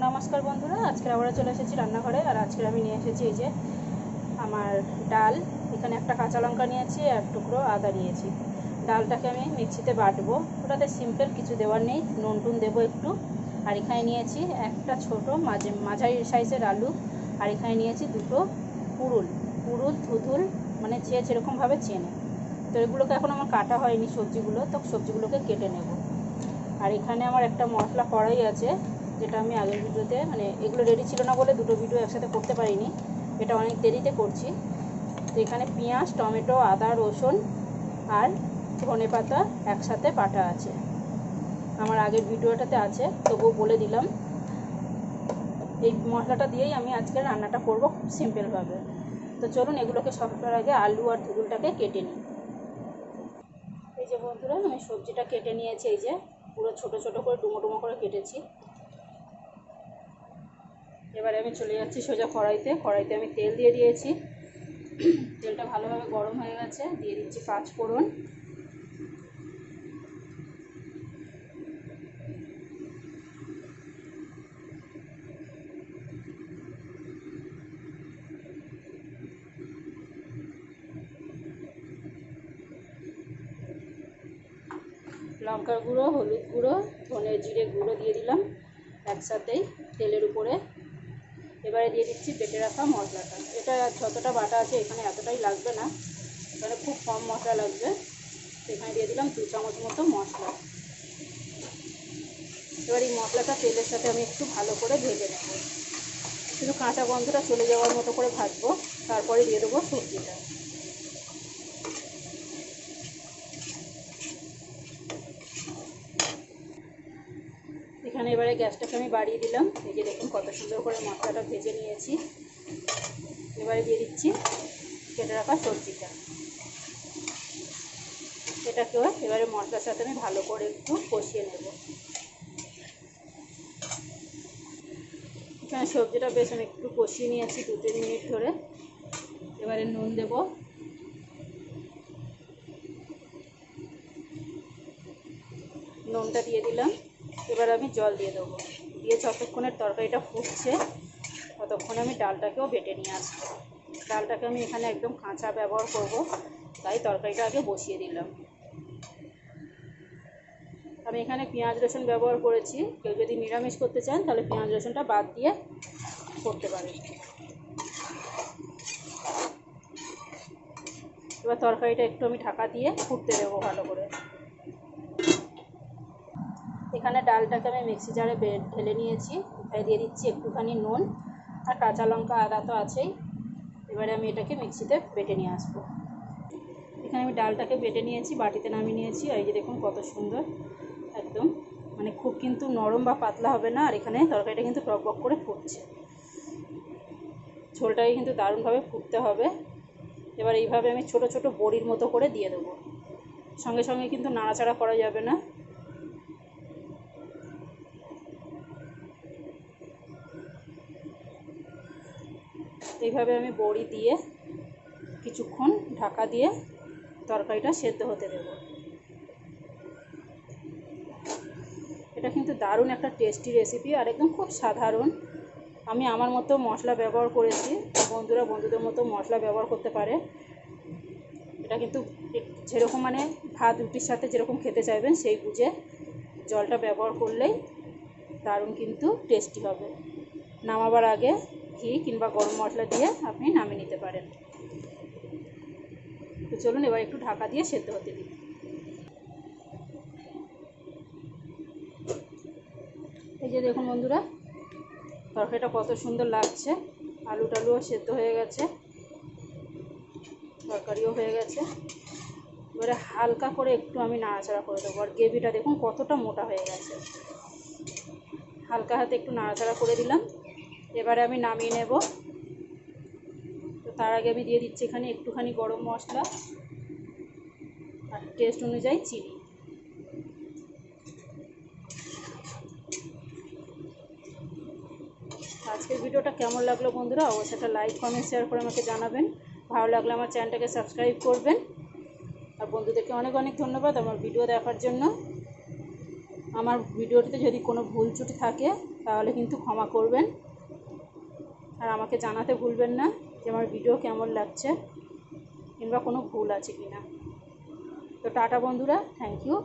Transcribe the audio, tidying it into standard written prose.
নমস্কার বন্ধুরা, আজকে আবার চলে এসেছি রান্নাঘরে। আর আজকে আমি নিয়ে এসেছি এই যে আমার ডাল। এখানে একটা কাঁচা লঙ্কা নিয়েছি, এক টুকরো আদা নিয়েছি। ডালটাকে আমি মিক্সিতে বাটবো। ওটাতে সিম্পল, কিছু দেওয়ার নেই, নুন টুন দেবো একটু। আর এখানে নিয়েছি একটা ছোটো মাঝারি সাইজের আলু। আর এখানে নিয়েছি দুটো পুরুল ধুধুল, মানে যে যেরকমভাবে চেনে। তো এগুলোকে এখন আমার কাটা হয়নি সবজিগুলো, তো সবজিগুলোকে কেটে নেব। আর এখানে আমার একটা মশলা কড়াই আছে, যেটা আমি আগের ভিডিওতে, মানে এগুলো রেডি ছিল না বলে দুটো ভিডিও একসাথে করতে পারিনি, এটা অনেক দেরিতে করছি। তো এখানে পেঁয়াজ, টমেটো, আদা, রসুন আর ধনে পাতা একসাথে বাটা আছে। আমার আগের ভিডিওটাতে আছে, তবুও বলে দিলাম। এই মশলাটা দিয়েই আমি আজকে রান্নাটা করব খুব সিম্পলভাবে। তো চলুন এগুলোকে সবার আগে আলু আর ধুদুলটাকে কেটে নিই। এই যে বন্ধুরা, আমি সবজিটা কেটে নিয়েছি। এই যে পুরো ছোটো ছোটো করে ডুমো ডুমো করে কেটেছি। এবারে আমি চলে যাচ্ছি সোজা কড়াইতে আমি তেল দিয়ে দিয়েছি। তেলটা ভালোভাবে গরম হয়ে গেছে, দিয়ে দিচ্ছি 5 ফোড়ন। লঙ্কার গুঁড়ো, হলুদ গুঁড়ো, ধনে জিরে গুঁড়ো দিয়ে দিলাম একসাথেই তেলের উপরে। এবারে দিয়ে দিচ্ছি বেটে রাখা মশলাটা। এটা যতটা বাটা আছে এখানে এতটাই লাগবে না, এখানে খুব কম মশলা লাগবে। এখানে দিয়ে দিলাম 2 চামচ মতো মশলা। এবার এই মশলাটা তেলের সাথে আমি একটু ভালো করে ভেজে নেব। শুধু কাঁচা গন্ধটা চলে যাওয়ার মতো করে ভাজবো, তারপরে দিয়ে দেবো সবজিটা। এখানে এবারে গ্যাসটাকে আমি বাড়িয়ে দিলাম। এই যে দেখুন কত সুন্দর করে মশলাটা ভেজে নিয়েছি। এবারে দিয়ে দিচ্ছি কেটে রাখা সবজিটা। এটাকেও এবারে মশলার সাথে আমি ভালো করে একটু কষিয়ে নেব। এখানে সবজিটা বেশ আমি একটু কষিয়ে নিয়েছি 2-3 মিনিট ধরে। এবারে নুন দেব, নুনটা দিয়ে দিলাম। এবার আমি জল দিয়ে দেবো। দিয়ে যতক্ষণের তরকারিটা ফুটছে ততক্ষণে আমি ডালটাকেও বেটে নিয়ে আসবো। ডালটাকে আমি এখানে একদম কাঁচা ব্যবহার করব, তাই তরকারিটা আগে বসিয়ে দিলাম। আমি এখানে পেঁয়াজ রসুন ব্যবহার করেছি। কেউ যদি নিরামিষ করতে চান তাহলে পেঁয়াজ রসুনটা বাদ দিয়ে করতে পারেন। এবার তরকারিটা একটু আমি ঢাকা দিয়ে ফুটতে দেবো ভালো করে। এখানে ডালটাকে আমি মিক্সি জারে ঢেলে নিয়েছি। এখানে দিয়ে দিচ্ছি একটুখানি নুন আর কাঁচা লঙ্কা, আদা তো আছেই। এবারে আমি এটাকে মিক্সিতে বেটে নিয়ে আসবো। এখানে আমি ডালটাকে বেটে নিয়েছি, বাটিতে নামিয়ে নিয়েছি। আর এই যে দেখুন কত সুন্দর, একদম মানে খুব কিন্তু নরম বা পাতলা হবে না। আর এখানে তরকারিটা কিন্তু টকবক করে ফুটছে। ঝোলটাকে কিন্তু দারুণভাবে ফুটতে হবে। এবার এইভাবে আমি ছোট ছোট বড়ির মতো করে দিয়ে দেবো। সঙ্গে সঙ্গে কিন্তু নাড়াচাড়া করা যাবে না। এইভাবে আমি বড়ি দিয়ে কিছুক্ষণ ঢাকা দিয়ে তরকারিটা সেদ্ধ হতে দেব। এটা কিন্তু দারুণ একটা টেস্টি রেসিপি, আর একদম খুব সাধারণ। আমি আমার মতো মশলা ব্যবহার করেছি, বন্ধুরা বন্ধুদের মতো মশলা ব্যবহার করতে পারে। এটা কিন্তু যেরকম মানে ভাত রুটির সাথে যেরকম খেতে চাইবেন সেই বুঝে জলটা ব্যবহার করলেই দারুণ কিন্তু টেস্টি হবে। নামাবার আগে ঘি কিংবা গরম মশলা দিয়ে আপনি নামিয়ে নিতে পারেন। তো চলুন এবার একটু ঢাকা দিয়ে সেদ্ধ হতে দিই। এই যে দেখুন বন্ধুরা, তরকারিটা কত সুন্দর লাগছে। আলু টালুও সেদ্ধ হয়ে গেছে, তরকারিও হয়ে গেছে। এবারে হালকা করে একটু আমি নাড়াচাড়া করে দেবো। আর গ্রেভিটা দেখুন কতটা মোটা হয়ে গেছে। হালকা হাতে একটু নাড়াচাড়া করে দিলাম। এবারে আমি নামিয়ে নেব। তো তার আগে আমি দিয়ে দিচ্ছি এখানে একটুখানি গরম মশলা আর টেস্ট অনুযায়ী চিনি। আজকের ভিডিওটা কেমন লাগলো বন্ধুরা, অবশ্যই একটা লাইক কমেন্ট শেয়ার করে আমাকে জানাবেন। ভালো লাগলে আমার চ্যানেলটাকে সাবস্ক্রাইব করবেন। আর বন্ধুদেরকে অনেক অনেক ধন্যবাদ আমার ভিডিও দেখার জন্য। আমার ভিডিওটিতে যদি কোনো ভুল ত্রুটি থাকে তাহলে কিন্তু ক্ষমা করবেন, আর আমাকে জানাতে ভুলবেন না যে আমার ভিডিও কেমন লাগছে কিংবা কোনো ভুল আছে কি না। তো টাটা বন্ধুরা, থ্যাংক ইউ।